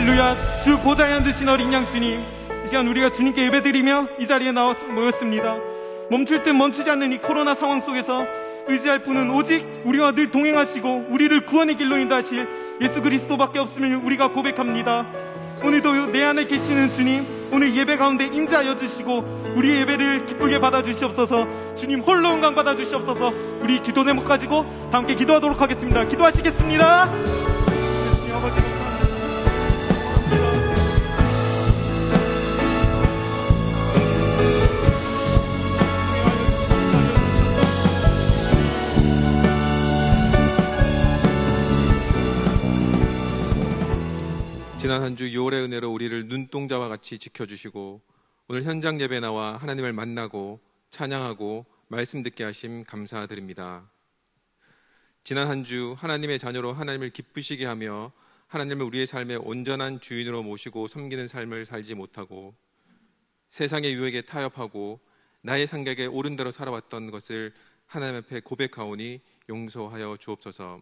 할렐루야. 주 보좌에 앉으신 어린 양 주님, 이 시간 우리가 주님께 예배드리며 이 자리에 모였습니다. 멈출 듯 멈추지 않는 이 코로나 상황 속에서 의지할 분은 오직 우리와 늘 동행하시고 우리를 구원의 길로 인도하실 예수 그리스도밖에 없음을 우리가 고백합니다. 오늘도 내 안에 계시는 주님, 오늘 예배 가운데 임재하여 주시고 우리의 예배를 기쁘게 받아주시옵소서. 주님 홀로 영광 받아주시옵소서. 우리 기도 제목 가지고 다 함께 기도하도록 하겠습니다. 기도하시겠습니다. 예수님 아버지 감사합니다. 지난 한 주 6월의 은혜로 우리를 눈동자와 같이 지켜주시고 오늘 현장 예배 나와 하나님을 만나고 찬양하고 말씀 듣게 하심 감사드립니다. 지난 한 주 하나님의 자녀로 하나님을 기쁘시게 하며 하나님을 우리의 삶의 온전한 주인으로 모시고 섬기는 삶을 살지 못하고 세상의 유혹에 타협하고 나의 생각에 옳은 대로 살아왔던 것을 하나님 앞에 고백하오니 용서하여 주옵소서.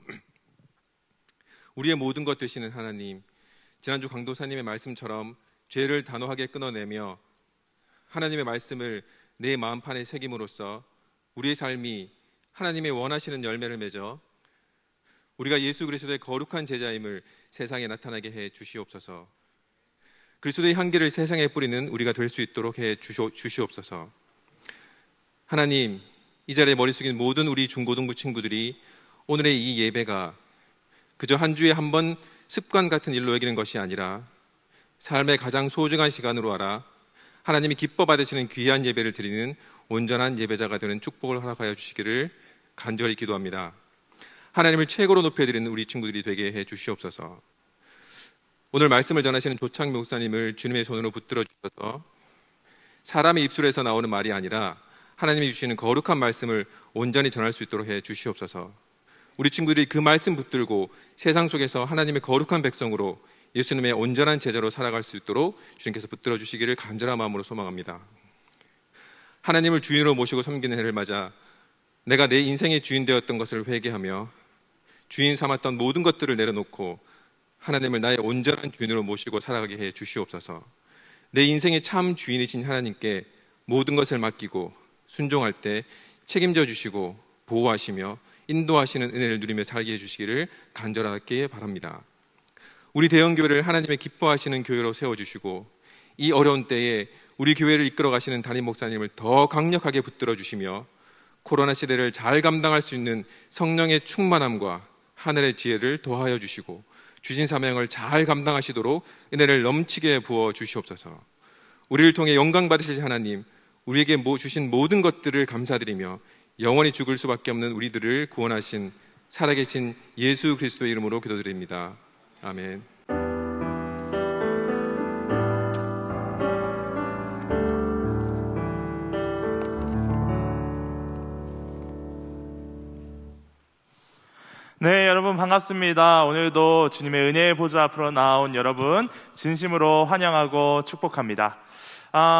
우리의 모든 것 되시는 하나님, 지난주 강도사님의 말씀처럼 죄를 단호하게 끊어내며 하나님의 말씀을 내 마음판에 새김으로써 우리의 삶이 하나님의 원하시는 열매를 맺어 우리가 예수 그리스도의 거룩한 제자임을 세상에 나타나게 해 주시옵소서. 그리스도의 향기를 세상에 뿌리는 우리가 될 수 있도록 해 주시옵소서. 하나님, 이 자리에 머리 숙인 모든 우리 중고등부 친구들이 오늘의 이 예배가 그저 한 주에 한 번 습관 같은 일로 여기는 것이 아니라 삶의 가장 소중한 시간으로 알아 하나님이 기뻐 받으시는 귀한 예배를 드리는 온전한 예배자가 되는 축복을 허락하여 주시기를 간절히 기도합니다. 하나님을 최고로 높여드리는 우리 친구들이 되게 해 주시옵소서. 오늘 말씀을 전하시는 조창 목사님을 주님의 손으로 붙들어 주셔서 사람의 입술에서 나오는 말이 아니라 하나님이 주시는 거룩한 말씀을 온전히 전할 수 있도록 해 주시옵소서. 우리 친구들이 그 말씀 붙들고 세상 속에서 하나님의 거룩한 백성으로 예수님의 온전한 제자로 살아갈 수 있도록 주님께서 붙들어 주시기를 간절한 마음으로 소망합니다. 하나님을 주인으로 모시고 섬기는 해를 맞아 내가 내 인생의 주인 되었던 것을 회개하며 주인 삼았던 모든 것들을 내려놓고 하나님을 나의 온전한 주인으로 모시고 살아가게 해 주시옵소서. 내 인생의 참 주인이신 하나님께 모든 것을 맡기고 순종할 때 책임져 주시고 보호하시며 인도하시는 은혜를 누리며 살게 해주시기를 간절하게 바랍니다. 우리 대형교회를 하나님의 기뻐하시는 교회로 세워주시고 이 어려운 때에 우리 교회를 이끌어 가시는 담임 목사님을 더 강력하게 붙들어 주시며 코로나 시대를 잘 감당할 수 있는 성령의 충만함과 하늘의 지혜를 더하여 주시고 주신 사명을 잘 감당하시도록 은혜를 넘치게 부어 주시옵소서. 우리를 통해 영광 받으실 하나님, 우리에게 주신 모든 것들을 감사드리며 영원히 죽을 수밖에 없는 우리들을 구원하신 살아계신 예수 그리스도의 이름으로 기도드립니다. 아멘. 네, 여러분 반갑습니다. 오늘도 주님의 은혜의 보좌 앞으로 나온 여러분 진심으로 환영하고 축복합니다.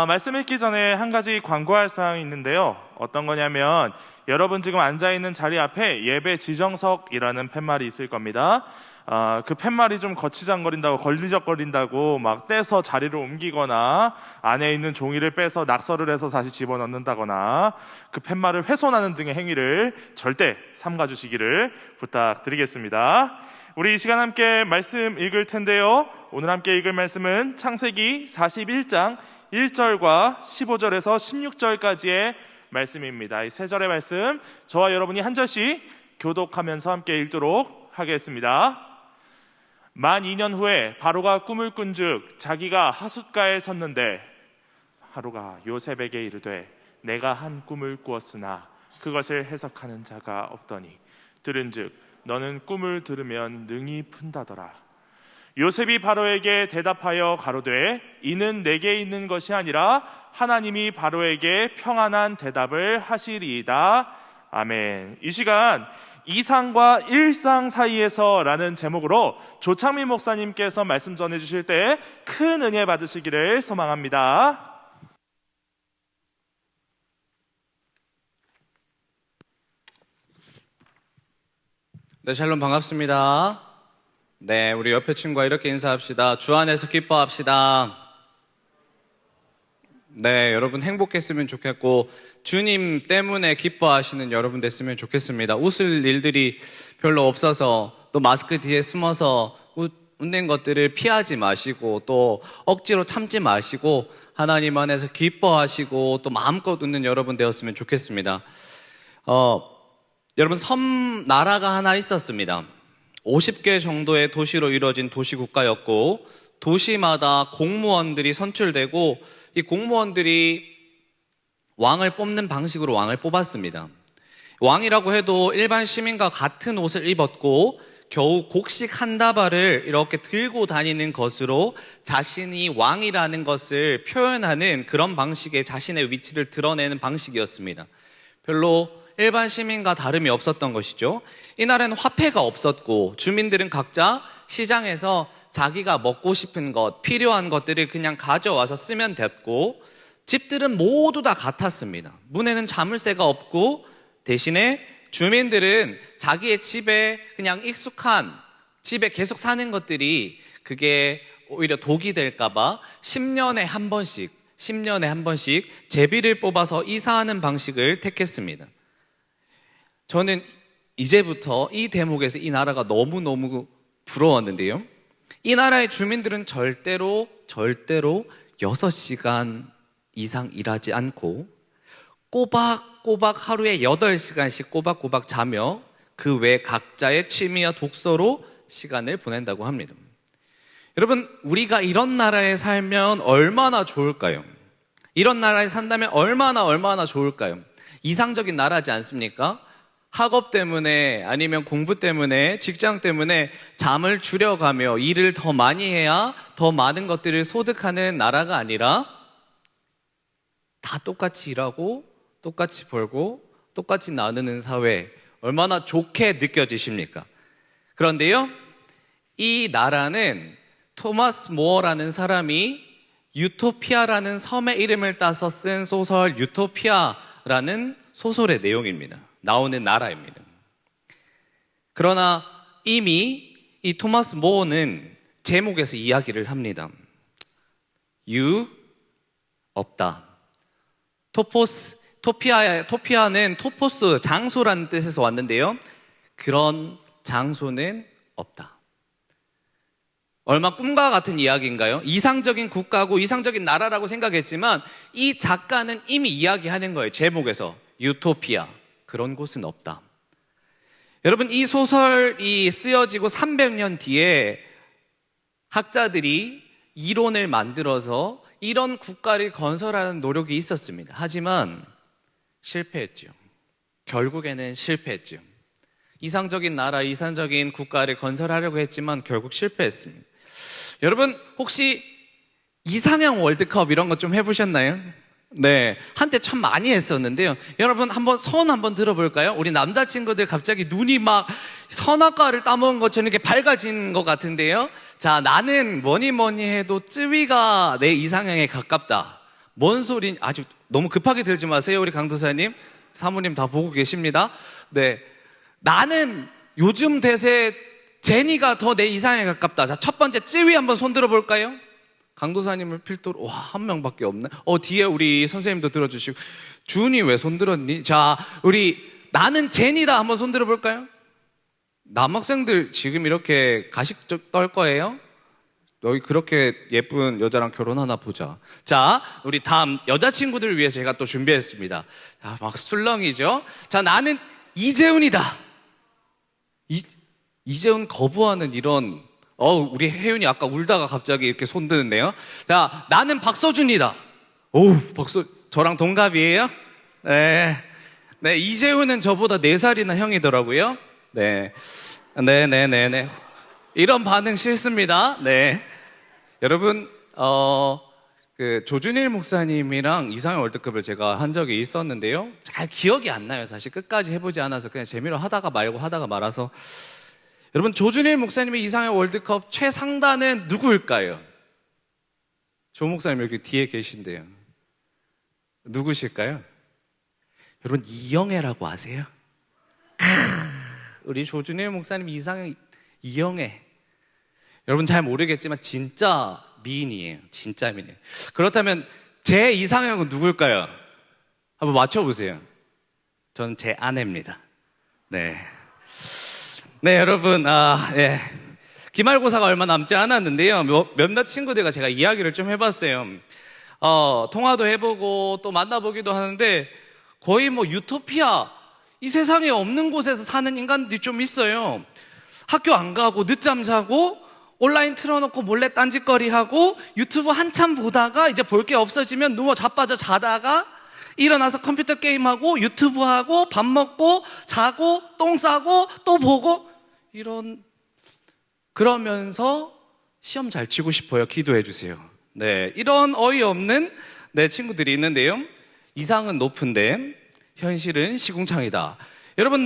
말씀 읽기 전에 한 가지 광고할 사항이 있는데요. 어떤 거냐면 여러분 지금 앉아있는 자리 앞에 예배 지정석이라는 팻말이 있을 겁니다. 그 팻말이 좀 거치장거린다고 걸리적거린다고 막 떼서 자리를 옮기거나 안에 있는 종이를 빼서 낙서를 해서 다시 집어넣는다거나 그 팻말을 훼손하는 등의 행위를 절대 삼가주시기를 부탁드리겠습니다. 우리 이 시간 함께 말씀 읽을 텐데요. 오늘 함께 읽을 말씀은 창세기 41장 1절과 15절에서 16절까지의 말씀입니다. 이 세 절의 말씀 저와 여러분이 한 절씩 교독하면서 함께 읽도록 하겠습니다. 만 2년 후에 바로가 꿈을 꾼즉 자기가 하숫가에 섰는데 바로가 요셉에게 이르되 내가 한 꿈을 꾸었으나 그것을 해석하는 자가 없더니 들은즉 너는 꿈을 들으면 능히 푼다더라. 요셉이 바로에게 대답하여 가로되 이는 내게 있는 것이 아니라 하나님이 바로에게 평안한 대답을 하시리이다. 아멘. 이 시간 이상과 일상 사이에서 라는 제목으로 조창민 목사님께서 말씀 전해주실 때 큰 은혜 받으시기를 소망합니다. 네, 샬롬 반갑습니다. 네, 우리 옆에 친구와 이렇게 인사합시다. 주 안에서 기뻐합시다. 네, 여러분 행복했으면 좋겠고 주님 때문에 기뻐하시는 여러분 됐으면 좋겠습니다. 웃을 일들이 별로 없어서 또 마스크 뒤에 숨어서 웃는 것들을 피하지 마시고 또 억지로 참지 마시고 하나님 안에서 기뻐하시고 또 마음껏 웃는 여러분 되었으면 좋겠습니다. 여러분 섬 나라가 하나 있었습니다. 50개 정도의 도시로 이루어진 도시국가였고 도시마다 공무원들이 선출되고 이 공무원들이 왕을 뽑는 방식으로 왕을 뽑았습니다. 왕이라고 해도 일반 시민과 같은 옷을 입었고 겨우 곡식 한 다발을 이렇게 들고 다니는 것으로 자신이 왕이라는 것을 표현하는 그런 방식의 자신의 위치를 드러내는 방식이었습니다. 별로 일반 시민과 다름이 없었던 것이죠. 이날에는 화폐가 없었고 주민들은 각자 시장에서 자기가 먹고 싶은 것, 필요한 것들을 그냥 가져와서 쓰면 됐고 집들은 모두 다 같았습니다. 문에는 자물쇠가 없고 대신에 주민들은 자기의 집에 그냥 익숙한 집에 계속 사는 것들이 그게 오히려 독이 될까봐 10년에 한 번씩 제비를 뽑아서 이사하는 방식을 택했습니다. 저는 이제부터 이 대목에서 이 나라가 너무너무 부러웠는데요. 이 나라의 주민들은 절대로 6시간 이상 일하지 않고 꼬박꼬박 하루에 8시간씩 꼬박꼬박 자며 그 외 각자의 취미와 독서로 시간을 보낸다고 합니다. 여러분, 우리가 이런 나라에 살면 얼마나 좋을까요? 이런 나라에 산다면 얼마나 좋을까요? 이상적인 나라지 않습니까? 학업 때문에 아니면 공부 때문에 직장 때문에 잠을 줄여가며 일을 더 많이 해야 더 많은 것들을 소득하는 나라가 아니라 다 똑같이 일하고 똑같이 벌고 똑같이 나누는 사회, 얼마나 좋게 느껴지십니까? 그런데요, 이 나라는 토마스 모어라는 사람이 유토피아라는 섬의 이름을 따서 쓴 소설 유토피아라는 소설의 내용입니다. 나오는 나라입니다. 그러나 이미 이 토마스 모어는 제목에서 이야기를 합니다. 없다. 토피아는 토포스, 장소라는 뜻에서 왔는데요. 그런 장소는 없다. 얼마 꿈과 같은 이야기인가요? 이상적인 국가고 이상적인 나라라고 생각했지만 이 작가는 이미 이야기하는 거예요. 제목에서 유토피아. 그런 곳은 없다. 여러분, 이 소설이 쓰여지고 300년 뒤에 학자들이 이론을 만들어서 이런 국가를 건설하는 노력이 있었습니다. 하지만 실패했죠. 결국에는 실패했죠. 이상적인 나라, 이상적인 국가를 건설하려고 했지만 결국 실패했습니다. 여러분, 혹시 이상형 월드컵 이런 거 좀 해보셨나요? 네, 한때 참 많이 했었는데요. 여러분, 손 한번 들어볼까요? 우리 남자친구들 갑자기 눈이 막 선악과를 따먹은 것처럼 이렇게 밝아진 것 같은데요. 자, 나는 뭐니 해도 쯔위가 내 이상형에 가깝다. 뭔 소리? 아주 너무 급하게 들지 마세요, 우리 강도사님. 사모님 다 보고 계십니다. 네, 나는 요즘 대세 제니가 더 내 이상형에 가깝다. 자, 첫 번째 쯔위 한번 손 들어볼까요? 강도사님을 필두로, 한 명밖에 없네. 뒤에 우리 선생님도 들어주시고. 준이 왜 손 들었니? 자, 나는 제니다 한번 손 들어볼까요? 남학생들 지금 이렇게 가식 떨 거예요? 너희 그렇게 예쁜 여자랑 결혼하나 보자. 자, 우리 다음 여자친구들을 위해서 제가 또 준비했습니다. 자, 막 술렁이죠? 자, 나는 이재훈이다. 이재훈 거부하는 이런, 우리 혜윤이 아까 울다가 갑자기 이렇게 손 드는데요. 자, 나는 박서준이다. 저랑 동갑이에요? 네. 네, 이재훈은 저보다 4살이나 형이더라고요. 네. 이런 반응 싫습니다. 네. 여러분, 조준일 목사님이랑 이상형 월드컵을 제가 한 적이 있었는데요. 잘 기억이 안 나요. 사실 끝까지 해보지 않아서 그냥 재미로 하다가 말아서. 여러분, 조준일 목사님의 이상형 월드컵 최상단은 누구일까요? 조 목사님 여기 뒤에 계신데요. 누구실까요? 여러분, 이영애라고 아세요? 우리 조준일 목사님 이상형 이영애. 여러분 잘 모르겠지만 진짜 미인이에요. 진짜 미인이에요. 그렇다면 제 이상형은 누굴까요? 한번 맞춰보세요. 저는 제 아내입니다. 네. 네, 여러분, 예. 기말고사가 얼마 남지 않았는데요. 몇몇 친구들과 제가 이야기를 좀 해봤어요. 통화도 해보고 또 만나보기도 하는데 거의 뭐 유토피아, 이 세상에 없는 곳에서 사는 인간들이 좀 있어요. 학교 안 가고 늦잠 자고 온라인 틀어놓고 몰래 딴짓거리하고 유튜브 한참 보다가 이제 볼 게 없어지면 누워 자빠져 자다가 일어나서 컴퓨터 게임하고 유튜브하고 밥 먹고 자고 똥 싸고 또 보고 그러면서 시험 잘 치고 싶어요. 기도해 주세요. 네, 이런 어이없는 친구들이 있는데요. 이상은 높은데 현실은 시궁창이다. 여러분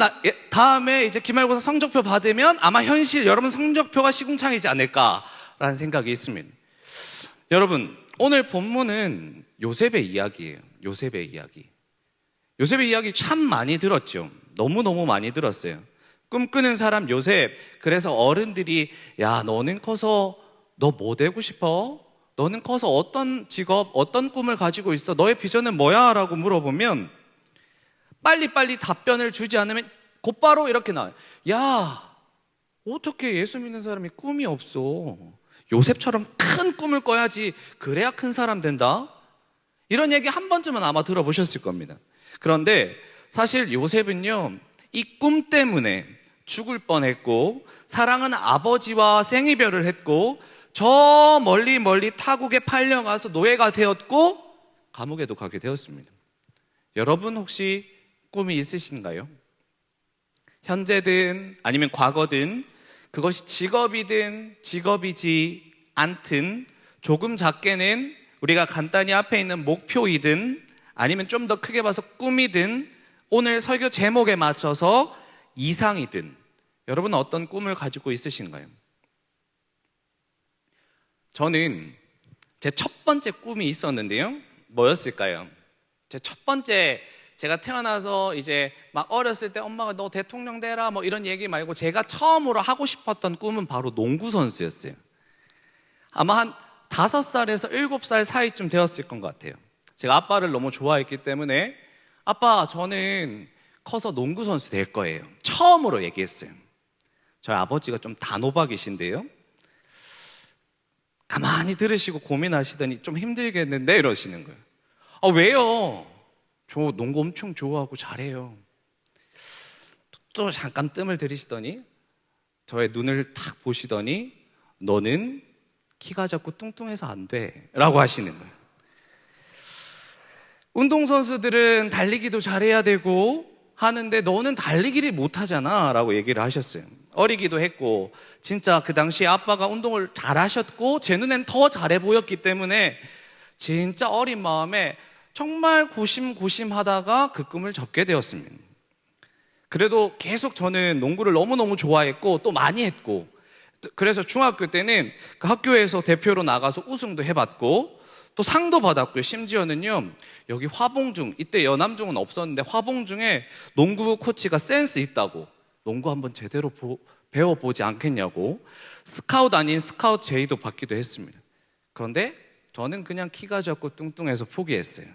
다음에 이제 기말고사 성적표 받으면 아마 여러분 성적표가 시궁창이지 않을까라는 생각이 있습니다. 여러분 오늘 본문은 요셉의 이야기예요. 요셉의 이야기. 요셉의 이야기 참 많이 들었죠. 너무너무 많이 들었어요. 꿈꾸는 사람 요셉. 그래서 어른들이 야 너는 커서 너 뭐 되고 싶어? 너는 커서 어떤 직업, 어떤 꿈을 가지고 있어? 너의 비전은 뭐야? 라고 물어보면 빨리빨리 답변을 주지 않으면 곧바로 이렇게 나와요. 야, 어떻게 예수 믿는 사람이 꿈이 없어? 요셉처럼 큰 꿈을 꿔야지 그래야 큰 사람 된다? 이런 얘기 한 번쯤은 아마 들어보셨을 겁니다. 그런데 사실 요셉은요, 이 꿈 때문에 죽을 뻔했고 사랑하는 아버지와 생이별을 했고 저 멀리 타국에 팔려가서 노예가 되었고 감옥에도 가게 되었습니다. 여러분 혹시 꿈이 있으신가요? 현재든 아니면 과거든 그것이 직업이든 직업이지 않든 조금 작게는 우리가 간단히 앞에 있는 목표이든 아니면 좀 더 크게 봐서 꿈이든 오늘 설교 제목에 맞춰서 이상이든 여러분 어떤 꿈을 가지고 있으신가요? 저는 제 첫 번째 꿈이 있었는데요. 뭐였을까요? 제 첫 번째 제가 태어나서 이제 막 어렸을 때 엄마가 너 대통령 되라 뭐 이런 얘기 말고 제가 처음으로 하고 싶었던 꿈은 바로 농구 선수였어요. 아마 한 5살에서 7살 사이쯤 되었을 것 같아요. 제가 아빠를 너무 좋아했기 때문에 아빠 저는 커서 농구 선수 될 거예요. 처음으로 얘기했어요. 저희 아버지가 좀 단호박이신데요. 가만히 들으시고 고민하시더니 좀 힘들겠는데 이러시는 거예요. 왜요? 저 농구 엄청 좋아하고 잘해요. 또 잠깐 뜸을 들이시더니 저의 눈을 탁 보시더니 너는 키가 작고 뚱뚱해서 안 돼 라고 하시는 거예요. 운동선수들은 달리기도 잘해야 되고 하는데 너는 달리기를 못하잖아 라고 얘기를 하셨어요. 어리기도 했고 진짜 그 당시에 아빠가 운동을 잘하셨고 제 눈엔 더 잘해 보였기 때문에 진짜 어린 마음에 정말 고심하다가 그 꿈을 접게 되었습니다. 그래도 계속 저는 농구를 너무너무 좋아했고 또 많이 했고 그래서 중학교 때는 그 학교에서 대표로 나가서 우승도 해봤고 또 상도 받았고요. 심지어는요 여기 화봉중, 이때 연암중은 없었는데 화봉중에 농구 코치가 센스 있다고 농구 한번 제대로 배워보지 않겠냐고 스카우트 아닌 스카우트 제의도 받기도 했습니다. 그런데 저는 그냥 키가 작고 뚱뚱해서 포기했어요.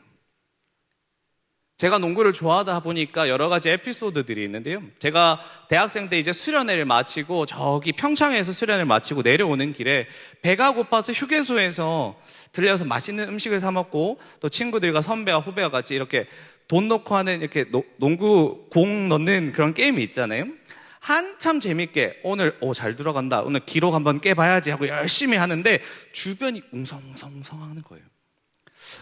제가 농구를 좋아하다 보니까 여러 가지 에피소드들이 있는데요. 제가 대학생 때 이제 수련회를 마치고 저기 평창에서 수련회를 마치고 내려오는 길에 배가 고파서 휴게소에서 들려서 맛있는 음식을 사 먹고 또 친구들과 선배와 후배와 같이 이렇게 돈 넣고 하는 이렇게 농구 공 넣는 그런 게임이 있잖아요. 한참 재밌게 오늘 잘 들어간다. 오늘 기록 한번 깨봐야지 하고 열심히 하는데 주변이 웅성웅성 하는 거예요.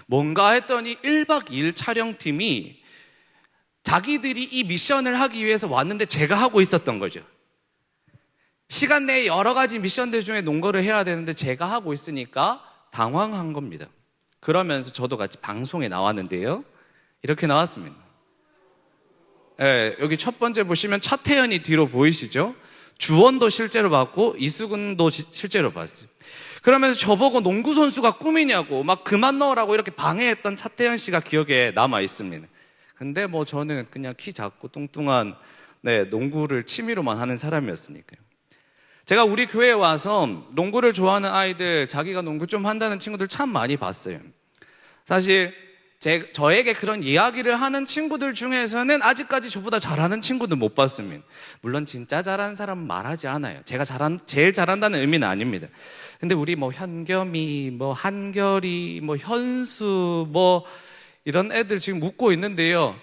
뭔가 했더니 1박 2일 촬영팀이 자기들이 이 미션을 하기 위해서 왔는데 제가 하고 있었던 거죠. 시간 내에 여러 가지 미션들 중에 농구를 해야 되는데 제가 하고 있으니까 당황한 겁니다. 그러면서 저도 같이 방송에 나왔는데요. 이렇게 나왔습니다. 네, 여기 첫 번째 보시면 차태현이 뒤로 보이시죠? 주원도 실제로 봤고 이수근도 실제로 봤어요. 그러면서 저보고 농구 선수가 꿈이냐고 막 그만 넣으라고 이렇게 방해했던 차태현 씨가 기억에 남아 있습니다. 근데 뭐 저는 그냥 키 작고 뚱뚱한 농구를 취미로만 하는 사람이었으니까요. 제가 우리 교회에 와서 농구를 좋아하는 아이들, 자기가 농구 좀 한다는 친구들 참 많이 봤어요. 사실 저에게 그런 이야기를 하는 친구들 중에서는 아직까지 저보다 잘하는 친구는 못 봤습니다. 물론 진짜 잘하는 사람은 말하지 않아요. 제가 제일 잘한다는 의미는 아닙니다. 근데 우리 뭐 현겸이, 뭐 한결이, 뭐 현수, 뭐 이런 애들 지금 묻고 있는데요.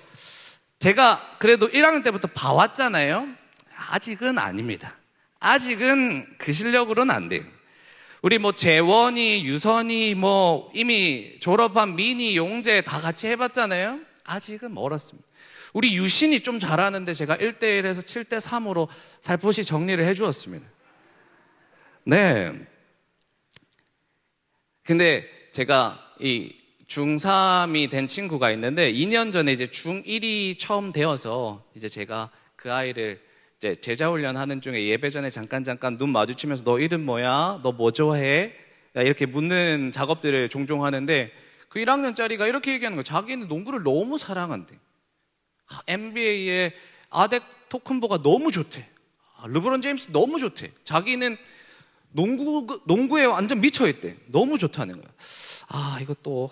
제가 그래도 1학년 때부터 봐왔잖아요. 아직은 아닙니다. 아직은 그 실력으로는 안 돼요. 우리 뭐 재원이, 유선이, 뭐 이미 졸업한 민이, 용재 다 같이 해봤잖아요. 아직은 멀었습니다. 우리 유신이 좀 잘하는데 제가 1대1에서 7대3으로 살포시 정리를 해주었습니다. 네. 근데 제가 이 중3이 된 친구가 있는데 2년 전에 이제 중1이 처음 되어서 이제 제가 그 아이를 이제 제자훈련 하는 중에 예배 전에 잠깐 눈 마주치면서 너 이름 뭐야? 너 뭐 좋아해? 이렇게 묻는 작업들을 종종 하는데 그 1학년짜리가 이렇게 얘기하는 거예요. 자기는 농구를 너무 사랑한대. NBA의 아덱 토큰보가 너무 좋대. 르브론 제임스 너무 좋대. 자기는 농구에 완전 미쳐있대. 너무 좋다는 거야. 이거 또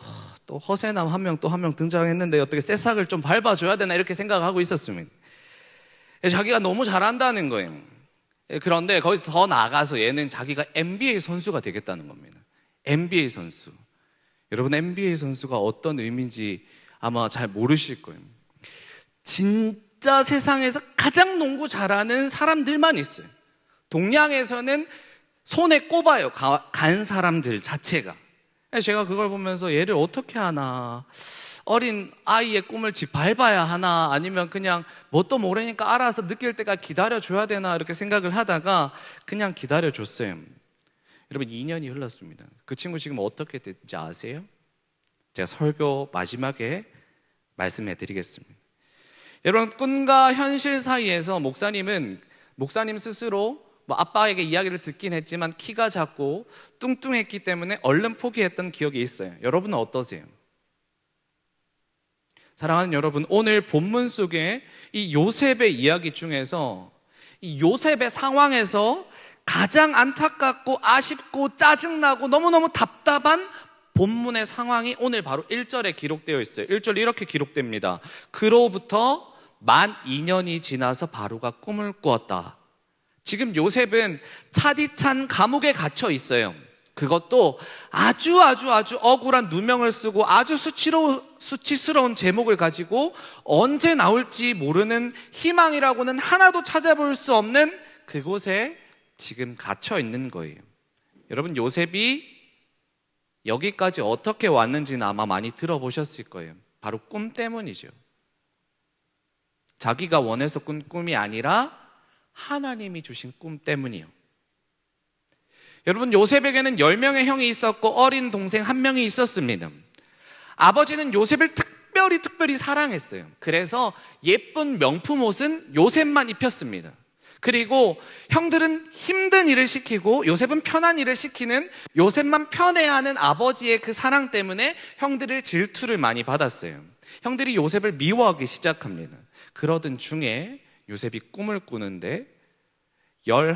허세남 한 명 등장했는데 어떻게 새싹을 좀 밟아줘야 되나 이렇게 생각하고 있었습니다. 자기가 너무 잘한다는 거예요. 그런데 거기서 더 나아가서 얘는 자기가 NBA 선수가 되겠다는 겁니다. NBA 선수. 여러분, NBA 선수가 어떤 의미인지 아마 잘 모르실 거예요. 진짜 세상에서 가장 농구 잘하는 사람들만 있어요. 동양에서는 손에 꼽아요. 간 사람들 자체가. 제가 그걸 보면서 얘를 어떻게 하나, 어린 아이의 꿈을 밟아야 하나, 아니면 그냥 뭣도 모르니까 알아서 느낄 때까지 기다려줘야 되나 이렇게 생각을 하다가 그냥 기다려줬어요. 여러분, 2년이 흘렀습니다. 그 친구 지금 어떻게 됐지 아세요? 제가 설교 마지막에 말씀해 드리겠습니다. 여러분, 꿈과 현실 사이에서 목사님 스스로 뭐 아빠에게 이야기를 듣긴 했지만 키가 작고 뚱뚱했기 때문에 얼른 포기했던 기억이 있어요. 여러분은 어떠세요? 사랑하는 여러분, 오늘 본문 속에 이 요셉의 이야기 중에서 이 요셉의 상황에서 가장 안타깝고 아쉽고 짜증나고 너무너무 답답한 본문의 상황이 오늘 바로 1절에 기록되어 있어요. 1절 이렇게 기록됩니다. 그로부터 만 2년이 지나서 바로가 꿈을 꾸었다. 지금 요셉은 차디찬 감옥에 갇혀 있어요. 그것도 아주 억울한 누명을 쓰고 아주 수치스러운 제목을 가지고 언제 나올지 모르는 희망이라고는 하나도 찾아볼 수 없는 그곳에 지금 갇혀 있는 거예요. 여러분, 요셉이 여기까지 어떻게 왔는지는 아마 많이 들어보셨을 거예요. 바로 꿈 때문이죠. 자기가 원해서 꾼 꿈이 아니라 하나님이 주신 꿈 때문이요. 여러분, 요셉에게는 10명의 형이 있었고 어린 동생 1명이 있었습니다. 아버지는 요셉을 특별히 사랑했어요. 그래서 예쁜 명품 옷은 요셉만 입혔습니다. 그리고 형들은 힘든 일을 시키고 요셉은 편한 일을 시키는 요셉만 편애하는 아버지의 그 사랑 때문에 형들의 질투를 많이 받았어요. 형들이 요셉을 미워하기 시작합니다. 그러던 중에 요셉이 꿈을 꾸는데 11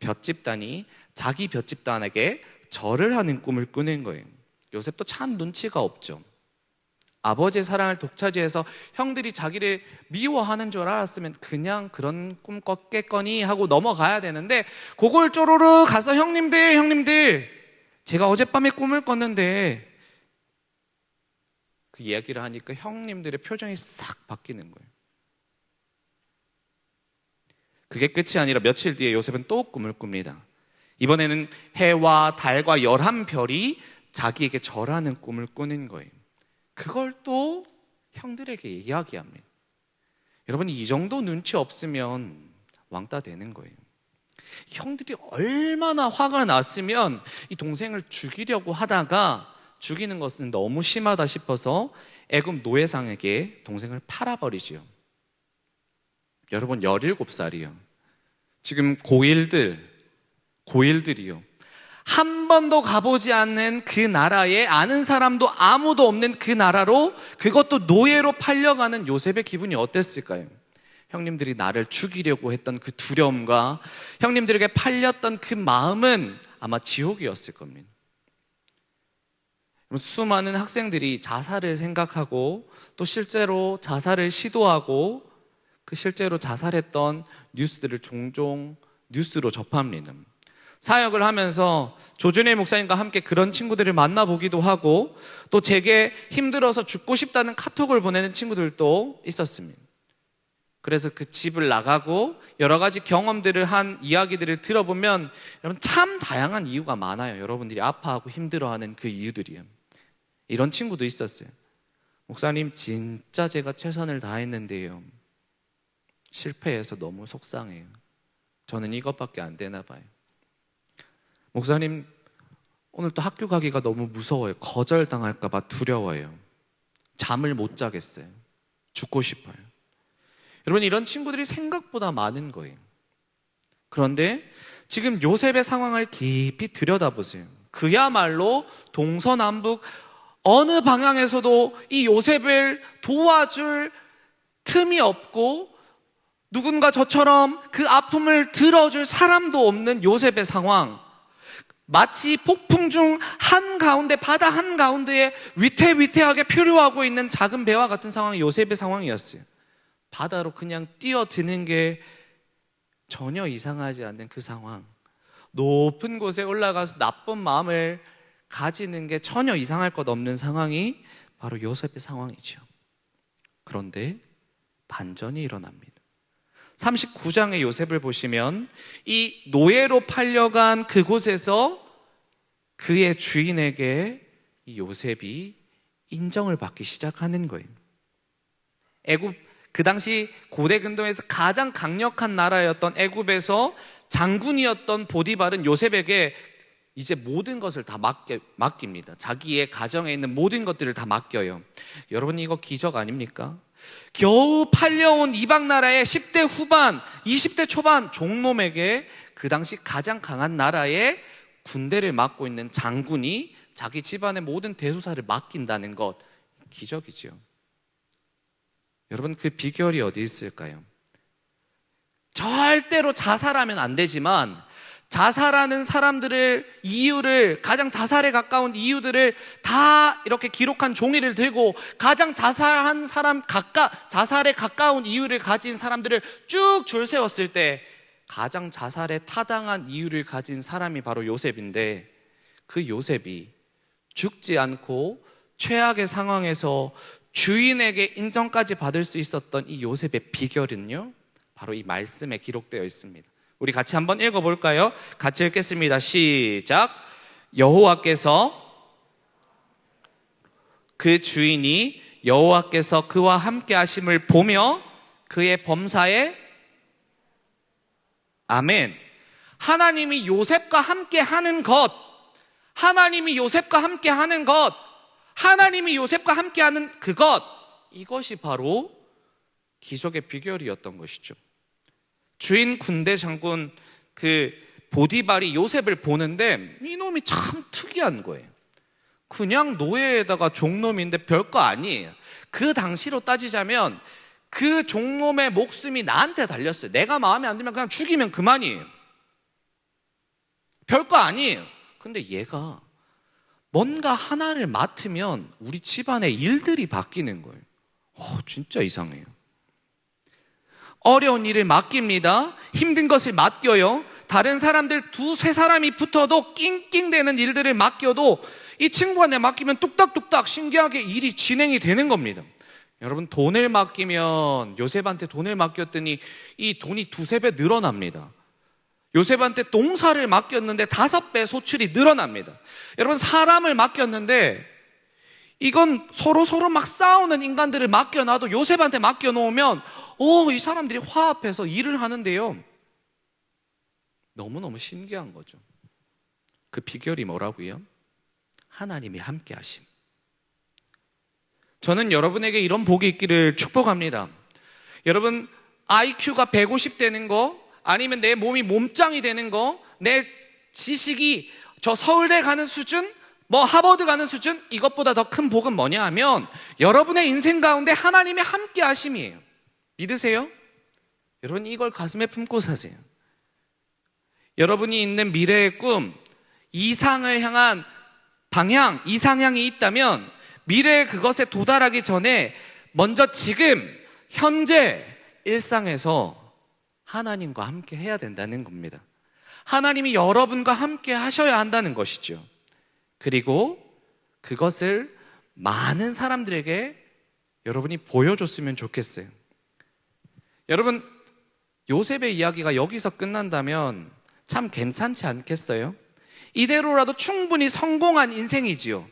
볏집단이 자기 볏집단에게 절을 하는 꿈을 꾸는 거예요. 요셉도 참 눈치가 없죠. 아버지의 사랑을 독차지해서 형들이 자기를 미워하는 줄 알았으면 그냥 그런 꿈 꿨겠거니 하고 넘어가야 되는데, 그걸 쪼르르 가서 형님들 제가 어젯밤에 꿈을 꿨는데, 그 이야기를 하니까 형님들의 표정이 싹 바뀌는 거예요. 그게 끝이 아니라 며칠 뒤에 요셉은 또 꿈을 꿉니다. 이번에는 해와 달과 11별이 자기에게 절하는 꿈을 꾸는 거예요. 그걸 또 형들에게 이야기합니다. 여러분, 이 정도 눈치 없으면 왕따 되는 거예요. 형들이 얼마나 화가 났으면 이 동생을 죽이려고 하다가 죽이는 것은 너무 심하다 싶어서 애굽 노예상에게 동생을 팔아버리지요. 여러분, 17살이요. 지금 고1들이요. 한 번도 가보지 않는 그 나라에, 아는 사람도 아무도 없는 그 나라로, 그것도 노예로 팔려가는 요셉의 기분이 어땠을까요? 형님들이 나를 죽이려고 했던 그 두려움과 형님들에게 팔렸던 그 마음은 아마 지옥이었을 겁니다. 수많은 학생들이 자살을 생각하고 또 실제로 자살을 시도하고 그 실제로 자살했던 뉴스들을 종종 뉴스로 접합니다. 사역을 하면서 조준일 목사님과 함께 그런 친구들을 만나보기도 하고 또 제게 힘들어서 죽고 싶다는 카톡을 보내는 친구들도 있었습니다. 그래서 그 집을 나가고 여러 가지 경험들을 한 이야기들을 들어보면 여러분 참 다양한 이유가 많아요. 여러분들이 아파하고 힘들어하는 그 이유들이요. 이런 친구도 있었어요. 목사님 진짜 제가 최선을 다했는데요. 실패해서 너무 속상해요. 저는 이것밖에 안 되나 봐요. 목사님 오늘 또 학교 가기가 너무 무서워요. 거절당할까 봐 두려워요. 잠을 못 자겠어요. 죽고 싶어요. 여러분 이런 친구들이 생각보다 많은 거예요. 그런데 지금 요셉의 상황을 깊이 들여다보세요. 그야말로 동서남북 어느 방향에서도 이 요셉을 도와줄 틈이 없고 누군가 저처럼 그 아픔을 들어줄 사람도 없는 요셉의 상황. 마치 폭풍 중 한가운데 바다 한가운데에 위태위태하게 표류하고 있는 작은 배와 같은 상황이 요셉의 상황이었어요. 바다로 그냥 뛰어드는 게 전혀 이상하지 않는 그 상황. 높은 곳에 올라가서 나쁜 마음을 가지는 게 전혀 이상할 것 없는 상황이 바로 요셉의 상황이죠. 그런데 반전이 일어납니다. 39장의 요셉을 보시면 이 노예로 팔려간 그곳에서 그의 주인에게 이 요셉이 인정을 받기 시작하는 거예요. 애굽, 그 당시 고대 근동에서 가장 강력한 나라였던 애굽에서 장군이었던 보디발은 요셉에게 이제 모든 것을 다 맡깁니다. 자기의 가정에 있는 모든 것들을 다 맡겨요. 여러분 이거 기적 아닙니까? 겨우 팔려온 이방 나라의 10대 후반, 20대 초반 종놈에게 그 당시 가장 강한 나라의 군대를 맡고 있는 장군이 자기 집안의 모든 대소사를 맡긴다는 것, 기적이죠. 여러분 그 비결이 어디 있을까요? 절대로 자살하면 안 되지만 자살하는 사람들을 이유를 가장 자살에 가까운 이유들을 다 이렇게 기록한 종이를 들고 가장 자살한 사람 자살에 가까운 이유를 가진 사람들을 쭉 줄 세웠을 때 가장 자살에 타당한 이유를 가진 사람이 바로 요셉인데 그 요셉이 죽지 않고 최악의 상황에서 주인에게 인정까지 받을 수 있었던 이 요셉의 비결은요 바로 이 말씀에 기록되어 있습니다. 우리 같이 한번 읽어볼까요? 같이 읽겠습니다. 시작. 여호와께서 그 주인이 여호와께서 그와 함께 하심을 보며 그의 범사에 아멘. 하나님이 요셉과 함께 하는 것, 하나님이 요셉과 함께 하는 것, 하나님이 요셉과 함께 하는 그것, 이것이 바로 기적의 비결이었던 것이죠. 주인 군대 장군 그 보디발이 요셉을 보는데 이놈이 참 특이한 거예요. 그냥 노예에다가 종놈인데 별거 아니에요. 그 당시로 따지자면 그 종놈의 목숨이 나한테 달렸어요. 내가 마음에 안 들면 그냥 죽이면 그만이에요. 별거 아니에요. 근데 얘가 뭔가 하나를 맡으면 우리 집안의 일들이 바뀌는 거예요. 진짜 이상해요. 어려운 일을 맡깁니다. 힘든 것을 맡겨요. 다른 사람들 두세 사람이 붙어도 낑낑대는 일들을 맡겨도 이 친구한테 맡기면 뚝딱뚝딱 신기하게 일이 진행이 되는 겁니다. 여러분 돈을 맡기면 요셉한테 돈을 맡겼더니 이 돈이 두세 배 늘어납니다. 요셉한테 농사를 맡겼는데 5배 소출이 늘어납니다. 여러분 사람을 맡겼는데 이건 서로 막 싸우는 인간들을 맡겨놔도 요셉한테 맡겨놓으면 이 사람들이 화합해서 일을 하는데요. 너무너무 신기한 거죠. 그 비결이 뭐라고요? 하나님이 함께 하심. 저는 여러분에게 이런 복이 있기를 축복합니다. 여러분 IQ가 150 되는 거, 아니면 내 몸이 몸짱이 되는 거, 내 지식이 저 서울대 가는 수준, 하버드 가는 수준, 이것보다 더 큰 복은 뭐냐 하면 여러분의 인생 가운데 하나님의 함께 하심이에요. 믿으세요? 여러분 이걸 가슴에 품고 사세요. 여러분이 있는 미래의 꿈, 이상을 향한 방향, 이상향이 있다면 미래에 그것에 도달하기 전에 먼저 지금 현재 일상에서 하나님과 함께 해야 된다는 겁니다. 하나님이 여러분과 함께 하셔야 한다는 것이죠. 그리고 그것을 많은 사람들에게 여러분이 보여줬으면 좋겠어요. 여러분, 요셉의 이야기가 여기서 끝난다면 참 괜찮지 않겠어요? 이대로라도 충분히 성공한 인생이지요.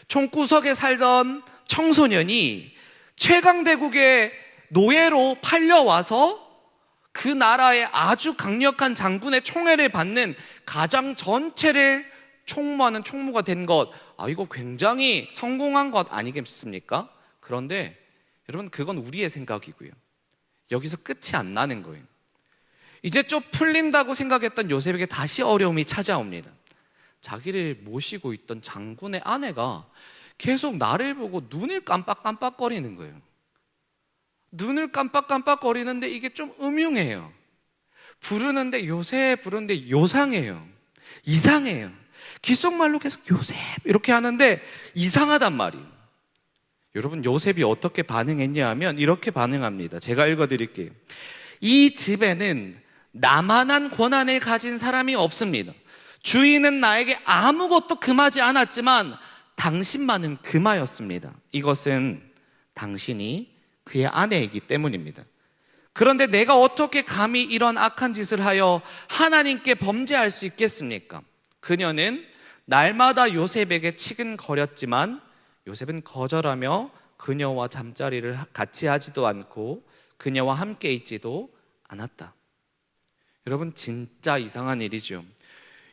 총구석에 살던 청소년이 최강대국의 노예로 팔려와서 그 나라의 아주 강력한 장군의 총애를 받는 가장 전체를 총무하는 총무가 된 것, 이거 굉장히 성공한 것 아니겠습니까? 그런데 여러분, 그건 우리의 생각이고요. 여기서 끝이 안 나는 거예요. 이제 좀 풀린다고 생각했던 요셉에게 다시 어려움이 찾아옵니다. 자기를 모시고 있던 장군의 아내가 계속 나를 보고 눈을 깜빡깜빡거리는 거예요. 눈을 깜빡깜빡거리는데 이게 좀 음흉해요. 부르는데 요셉, 부르는데 요상해요. 이상해요. 귓속말로 계속 요셉 이렇게 하는데 이상하단 말이에요. 여러분, 요셉이 어떻게 반응했냐 하면 이렇게 반응합니다. 제가 읽어드릴게요. 이 집에는 나만한 권한을 가진 사람이 없습니다. 주인은 나에게 아무것도 금하지 않았지만 당신만은 금하였습니다. 이것은 당신이 그의 아내이기 때문입니다. 그런데 내가 어떻게 감히 이런 악한 짓을 하여 하나님께 범죄할 수 있겠습니까? 그녀는 날마다 요셉에게 치근거렸지만 요셉은 거절하며 그녀와 잠자리를 같이 하지도 않고 그녀와 함께 있지도 않았다. 여러분, 진짜 이상한 일이죠.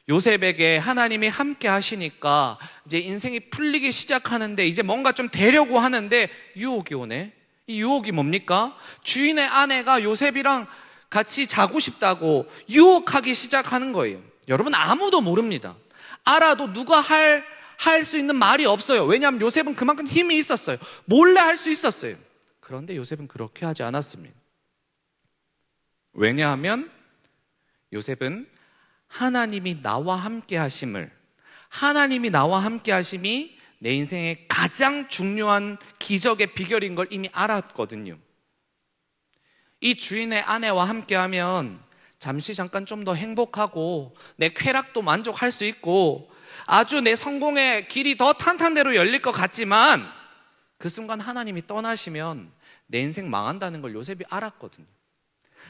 요셉에게 하나님이 함께 하시니까 이제 인생이 풀리기 시작하는데 이제 뭔가 좀 되려고 하는데 유혹이 오네. 이 유혹이 뭡니까? 주인의 아내가 요셉이랑 같이 자고 싶다고 유혹하기 시작하는 거예요. 여러분, 아무도 모릅니다. 알아도 누가 할 수 있는 말이 없어요. 왜냐하면 요셉은 그만큼 힘이 있었어요. 몰래 할 수 있었어요. 그런데 요셉은 그렇게 하지 않았습니다. 왜냐하면 요셉은 하나님이 나와 함께 하심을, 하나님이 나와 함께 하심이 내 인생의 가장 중요한 기적의 비결인 걸 이미 알았거든요. 이 주인의 아내와 함께하면 잠시 잠깐 좀 더 행복하고 내 쾌락도 만족할 수 있고 아주 내 성공의 길이 더 탄탄대로 열릴 것 같지만 그 순간 하나님이 떠나시면 내 인생 망한다는 걸 요셉이 알았거든요.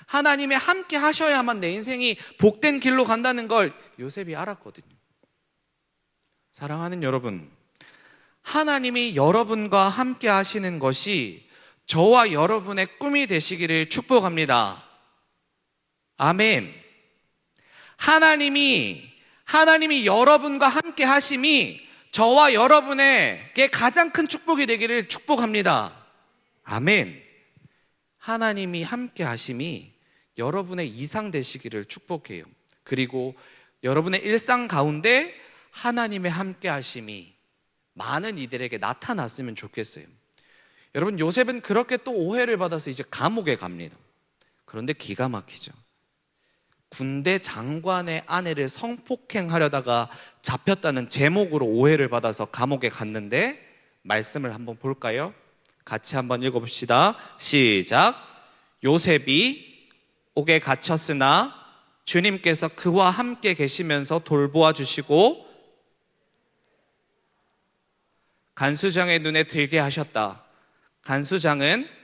하나님이 함께 하셔야만 내 인생이 복된 길로 간다는 걸 요셉이 알았거든요. 사랑하는 여러분, 하나님이 여러분과 함께 하시는 것이 저와 여러분의 꿈이 되시기를 축복합니다. 아멘. 하나님이 여러분과 함께 하심이 저와 여러분에게 가장 큰 축복이 되기를 축복합니다. 아멘. 하나님이 함께 하심이 여러분의 이상 되시기를 축복해요. 그리고 여러분의 일상 가운데 하나님의 함께 하심이 많은 이들에게 나타났으면 좋겠어요. 여러분, 요셉은 그렇게 또 오해를 받아서 이제 감옥에 갑니다. 그런데 기가 막히죠. 군대 장관의 아내를 성폭행하려다가 잡혔다는 제목으로 오해를 받아서 감옥에 갔는데 말씀을 한번 볼까요? 같이 한번 읽어봅시다. 시작. 요셉이 옥에 갇혔으나 주님께서 그와 함께 계시면서 돌보아 주시고 간수장의 눈에 들게 하셨다. 간수장은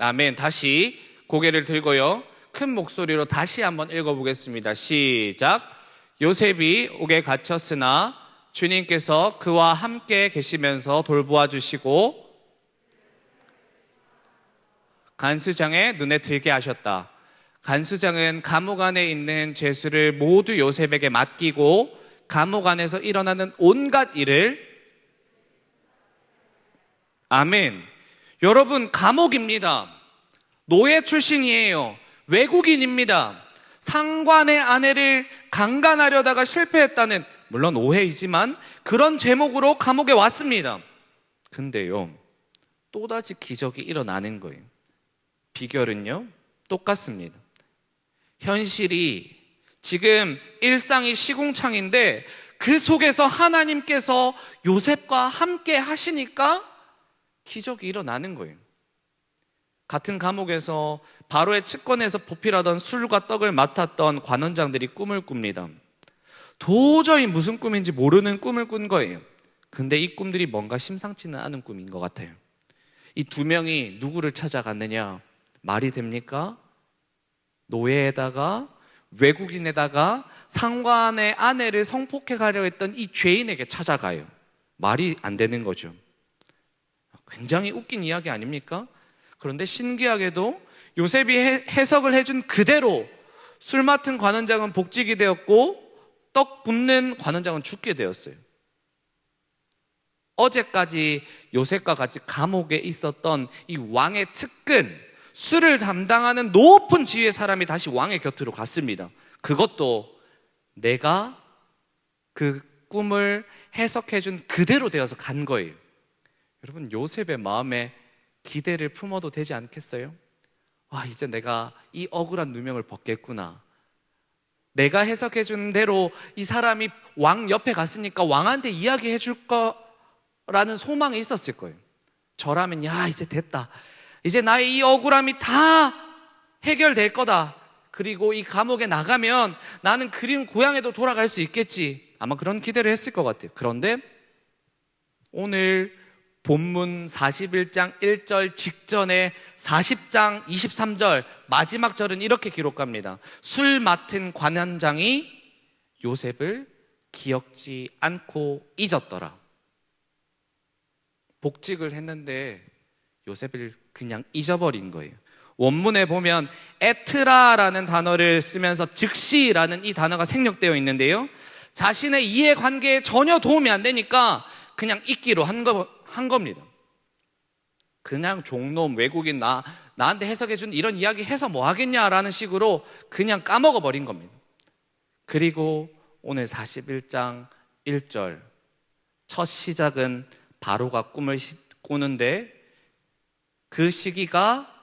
아멘. 다시 고개를 들고요. 큰 목소리로 다시 한번 읽어보겠습니다. 시작. 요셉이 옥에 갇혔으나 주님께서 그와 함께 계시면서 돌보아 주시고 간수장의 눈에 들게 하셨다. 간수장은 감옥 안에 있는 죄수를 모두 요셉에게 맡기고 감옥 안에서 일어나는 온갖 일을 아멘. 여러분, 감옥입니다. 노예 출신이에요. 외국인입니다. 상관의 아내를 강간하려다가 실패했다는 물론 오해이지만 그런 제목으로 감옥에 왔습니다. 근데요, 또다시 기적이 일어나는 거예요. 비결은요, 똑같습니다. 현실이 지금 일상이 시궁창인데 그 속에서 하나님께서 요셉과 함께 하시니까 기적이 일어나는 거예요. 같은 감옥에서 바로의 측권에서 보필하던 술과 떡을 맡았던 관원장들이 꿈을 꿉니다. 도저히 무슨 꿈인지 모르는 꿈을 꾼 거예요. 근데 이 꿈들이 뭔가 심상치는 않은 꿈인 것 같아요. 이 두 명이 누구를 찾아갔느냐? 말이 됩니까? 노예에다가 외국인에다가 상관의 아내를 성폭해 가려 했던 이 죄인에게 찾아가요. 말이 안 되는 거죠. 굉장히 웃긴 이야기 아닙니까? 그런데 신기하게도 요셉이 해석을 해준 그대로 술 맡은 관원장은 복직이 되었고 떡 굽는 관원장은 죽게 되었어요. 어제까지 요셉과 같이 감옥에 있었던 이 왕의 측근, 술을 담당하는 높은 지위의 사람이 다시 왕의 곁으로 갔습니다. 그것도 내가 그 꿈을 해석해준 그대로 되어서 간 거예요. 여러분, 요셉의 마음에 기대를 품어도 되지 않겠어요? 와, 이제 내가 이 억울한 누명을 벗겠구나. 내가 해석해준 대로 이 사람이 왕 옆에 갔으니까 왕한테 이야기해 줄 거라는 소망이 있었을 거예요. 저라면 야, 이제 됐다. 이제 나의 이 억울함이 다 해결될 거다. 그리고 이 감옥에 나가면 나는 그리운 고향에도 돌아갈 수 있겠지. 아마 그런 기대를 했을 것 같아요. 그런데 오늘 본문 41장 1절 직전에 40장 23절 마지막 절은 이렇게 기록합니다. 술 맡은 관원장이 요셉을 기억지 않고 잊었더라. 복직을 했는데 요셉을 그냥 잊어버린 거예요. 원문에 보면 에트라라는 단어를 쓰면서 즉시라는 이 단어가 생략되어 있는데요, 자신의 이해관계에 전혀 도움이 안 되니까 그냥 잊기로 한 겁니다. 그냥 종놈 외국인 나한테 해석해준 이런 이야기 해서 뭐 하겠냐라는 식으로 그냥 까먹어버린 겁니다. 그리고 오늘 41장 1절 첫 시작은 바로가 꿈을 꾸는데 그 시기가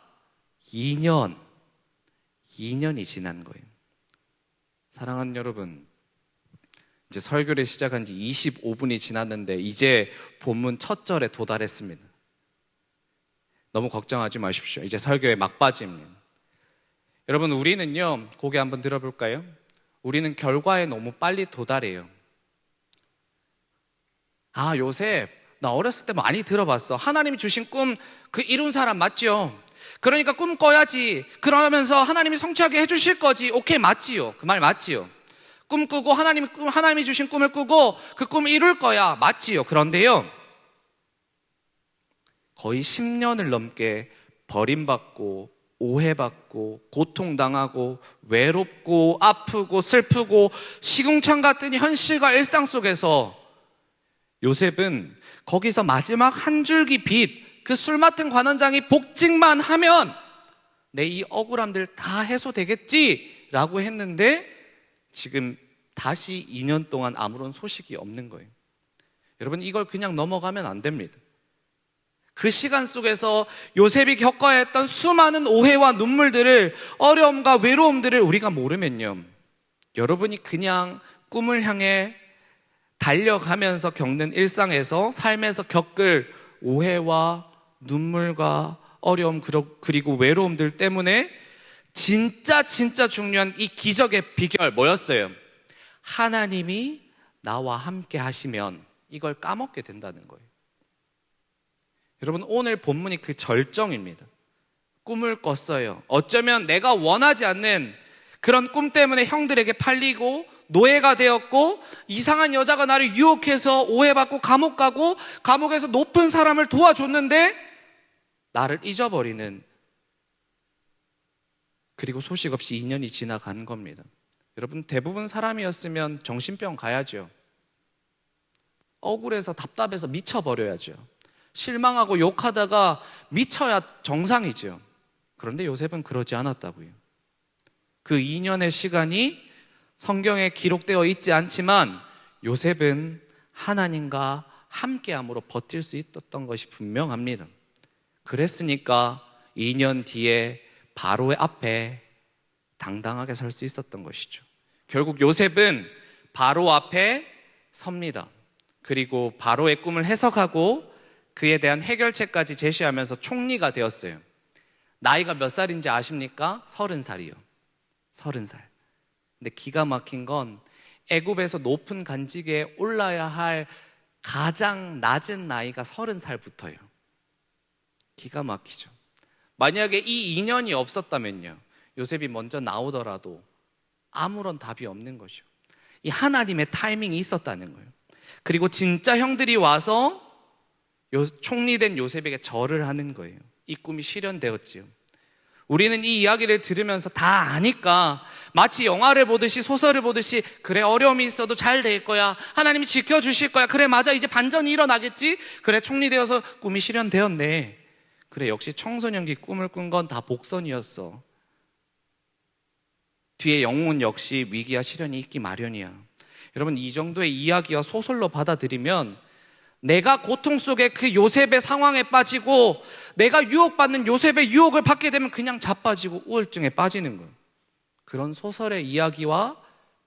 2년이 지난 거예요. 사랑하는 여러분, 이제 설교를 시작한 지 25분이 지났는데 이제 본문 첫 절에 도달했습니다. 너무 걱정하지 마십시오. 이제 설교의 막바지입니다. 여러분, 우리는요, 고개 한번 들어볼까요? 우리는 결과에 너무 빨리 도달해요. 아, 요셉, 나 어렸을 때 많이 들어봤어. 하나님이 주신 꿈 그 이룬 사람 맞죠? 그러니까 꿈 꿔야지. 그러면서 하나님이 성취하게 해주실 거지. 오케이, 맞지요. 그 말 맞지요. 꿈 꾸고 하나님이 주신 꿈을 꾸고 그 꿈을 이룰 거야. 맞지요. 그런데요, 거의 10년을 넘게 버림받고 오해받고 고통당하고 외롭고 아프고 슬프고 시궁창 같은 현실과 일상 속에서 요셉은 거기서 마지막 한 줄기 빛, 그 술 맡은 관원장이 복직만 하면 내 이 억울함들 다 해소되겠지라고 했는데 지금 다시 2년 동안 아무런 소식이 없는 거예요. 여러분, 이걸 그냥 넘어가면 안 됩니다. 그 시간 속에서 요셉이 겪어야 했던 수많은 오해와 눈물들을, 어려움과 외로움들을 우리가 모르면요, 여러분이 그냥 꿈을 향해 달려가면서 겪는 일상에서, 삶에서 겪을 오해와 눈물과 어려움 그리고 외로움들 때문에 진짜 중요한 이 기적의 비결 뭐였어요? 하나님이 나와 함께 하시면 이걸 까먹게 된다는 거예요. 여러분, 오늘 본문이 그 절정입니다. 꿈을 꿨어요. 어쩌면 내가 원하지 않는 그런 꿈 때문에 형들에게 팔리고 노예가 되었고 이상한 여자가 나를 유혹해서 오해받고 감옥 가고 감옥에서 높은 사람을 도와줬는데 나를 잊어버리는, 그리고 소식 없이 2년이 지나간 겁니다. 여러분, 대부분 사람이었으면 정신병 가야죠. 억울해서 답답해서 미쳐버려야죠. 실망하고 욕하다가 미쳐야 정상이죠. 그런데 요셉은 그러지 않았다고요. 그 2년의 시간이 성경에 기록되어 있지 않지만 요셉은 하나님과 함께함으로 버틸 수 있었던 것이 분명합니다. 그랬으니까 2년 뒤에 바로의 앞에 당당하게 설 수 있었던 것이죠. 결국 요셉은 바로 앞에 섭니다. 그리고 바로의 꿈을 해석하고 그에 대한 해결책까지 제시하면서 총리가 되었어요. 나이가 몇 살인지 아십니까? 30살이요. 30살. 근데 기가 막힌 건 애굽에서 높은 간직에 올라야 할 가장 낮은 나이가 30살부터예요. 기가 막히죠. 만약에 이 인연이 없었다면요, 요셉이 먼저 나오더라도 아무런 답이 없는 거죠. 이 하나님의 타이밍이 있었다는 거예요. 그리고 진짜 형들이 와서 총리된 요셉에게 절을 하는 거예요. 이 꿈이 실현되었지요. 우리는 이 이야기를 들으면서 다 아니까 마치 영화를 보듯이 소설을 보듯이 그래 어려움이 있어도 잘 될 거야, 하나님이 지켜주실 거야, 그래 맞아 이제 반전이 일어나겠지, 그래 총리되어서 꿈이 실현되었네, 그래 역시 청소년기 꿈을 꾼 건 다 복선이었어, 뒤에 영혼 역시 위기와 시련이 있기 마련이야. 여러분, 이 정도의 이야기와 소설로 받아들이면 내가 고통 속에 그 요셉의 상황에 빠지고 내가 유혹받는 요셉의 유혹을 받게 되면 그냥 자빠지고 우울증에 빠지는 거예요. 그런 소설의 이야기와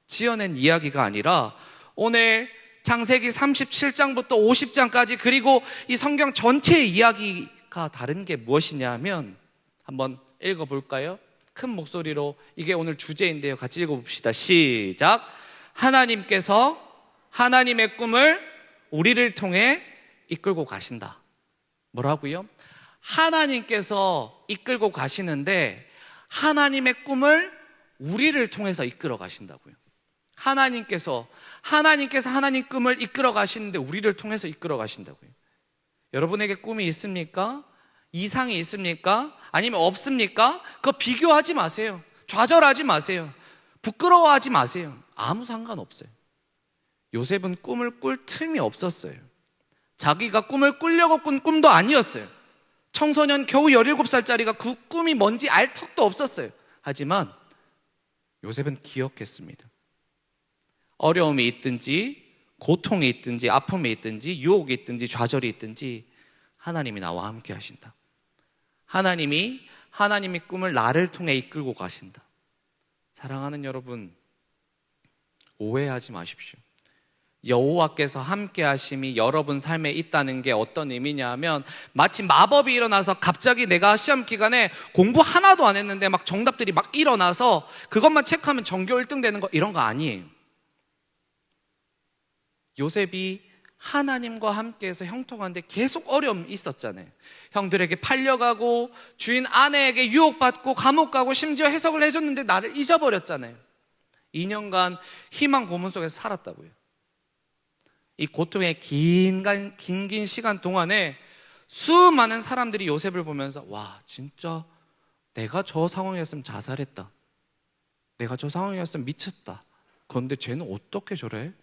지어낸 이야기가 아니라 오늘 창세기 37장부터 50장까지 그리고 이 성경 전체의 이야기가 다른 게 무엇이냐 하면 한번 읽어볼까요? 큰 목소리로. 이게 오늘 주제인데요. 같이 읽어봅시다. 시작. 하나님께서 하나님의 꿈을 우리를 통해 이끌고 가신다. 뭐라고요? 하나님께서 이끌고 가시는데 하나님의 꿈을 우리를 통해서 이끌어 가신다고요. 하나님께서 하나님 꿈을 이끌어 가시는데 우리를 통해서 이끌어 가신다고요. 여러분에게 꿈이 있습니까? 이상이 있습니까? 아니면 없습니까? 그거 비교하지 마세요. 좌절하지 마세요. 부끄러워하지 마세요. 아무 상관없어요. 요셉은 꿈을 꿀 틈이 없었어요. 자기가 꿈을 꾸려고 꾼 꿈도 아니었어요. 청소년 겨우 17살짜리가 그 꿈이 뭔지 알 턱도 없었어요. 하지만 요셉은 기억했습니다. 어려움이 있든지 고통이 있든지 아픔이 있든지 유혹이 있든지 좌절이 있든지 하나님이 나와 함께 하신다. 하나님이 하나님의 꿈을 나를 통해 이끌고 가신다. 사랑하는 여러분, 오해하지 마십시오. 여호와께서 함께 하심이 여러분 삶에 있다는 게 어떤 의미냐 하면 마치 마법이 일어나서 갑자기 내가 시험 기간에 공부 하나도 안 했는데 막 정답들이 막 일어나서 그것만 체크하면 전교 1등 되는 거, 이런 거 아니에요. 요셉이 하나님과 함께해서 형통하는데 계속 어려움이 있었잖아요. 형들에게 팔려가고 주인 아내에게 유혹받고 감옥 가고 심지어 해석을 해줬는데 나를 잊어버렸잖아요. 2년간 희망 고문 속에서 살았다고요. 이 고통의 긴 시간 동안에 수많은 사람들이 요셉을 보면서 와, 진짜 내가 저 상황이었으면 자살했다, 내가 저 상황이었으면 미쳤다, 그런데 쟤는 어떻게 저래?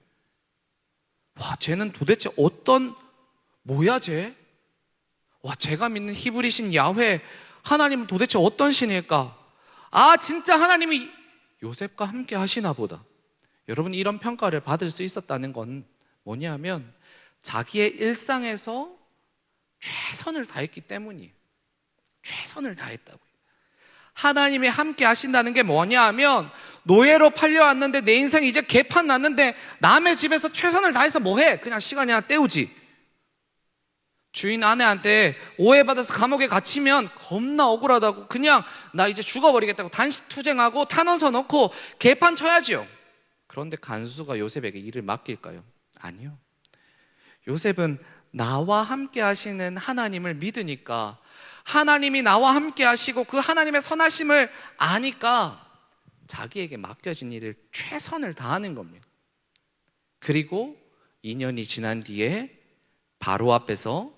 와, 쟤는 도대체 뭐야 쟤? 와, 제가 믿는 히브리 신 야훼 하나님은 도대체 어떤 신일까? 아, 진짜 하나님이 요셉과 함께 하시나 보다. 여러분, 이런 평가를 받을 수 있었다는 건 뭐냐면 자기의 일상에서 최선을 다했기 때문이에요. 최선을 다했다고요. 하나님이 함께 하신다는 게 뭐냐 하면 노예로 팔려왔는데 내 인생 이제 개판 났는데 남의 집에서 최선을 다해서 뭐해? 그냥 시간이 하나 때우지. 주인 아내한테 오해받아서 감옥에 갇히면 겁나 억울하다고 그냥 나 이제 죽어버리겠다고 단식투쟁하고 탄원서 넣고 개판 쳐야지요. 그런데 간수가 요셉에게 일을 맡길까요? 아니요. 요셉은 나와 함께 하시는 하나님을 믿으니까, 하나님이 나와 함께 하시고 그 하나님의 선하심을 아니까 자기에게 맡겨진 일을 최선을 다하는 겁니다. 그리고 2년이 지난 뒤에 바로 앞에서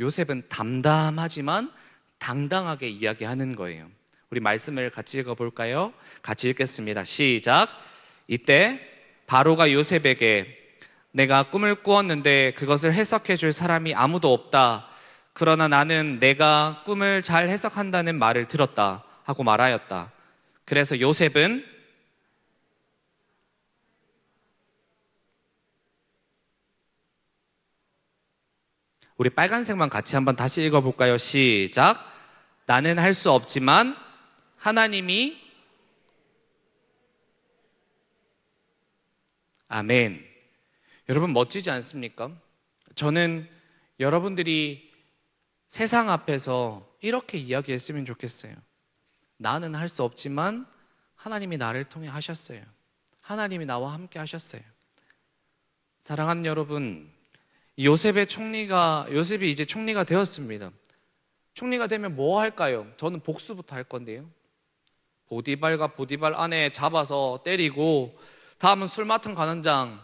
요셉은 담담하지만 당당하게 이야기하는 거예요. 우리 말씀을 같이 읽어볼까요? 같이 읽겠습니다. 시작. 이때 바로가 요셉에게 내가 꿈을 꾸었는데 그것을 해석해 줄 사람이 아무도 없다. 그러나 나는 내가 꿈을 잘 해석한다는 말을 들었다 하고 말하였다. 그래서 요셉은 우리 빨간색만 같이 한번 다시 읽어볼까요? 시작. 나는 할 수 없지만 하나님이. 아멘. 여러분 멋지지 않습니까? 저는 여러분들이 세상 앞에서 이렇게 이야기했으면 좋겠어요. 나는 할 수 없지만 하나님이 나를 통해 하셨어요. 하나님이 나와 함께 하셨어요. 사랑하는 여러분, 요셉이 이제 총리가 되었습니다. 총리가 되면 뭐 할까요? 저는 복수부터 할 건데요. 보디발과 보디발 아내 잡아서 때리고, 다음은 술 맡은 관원장,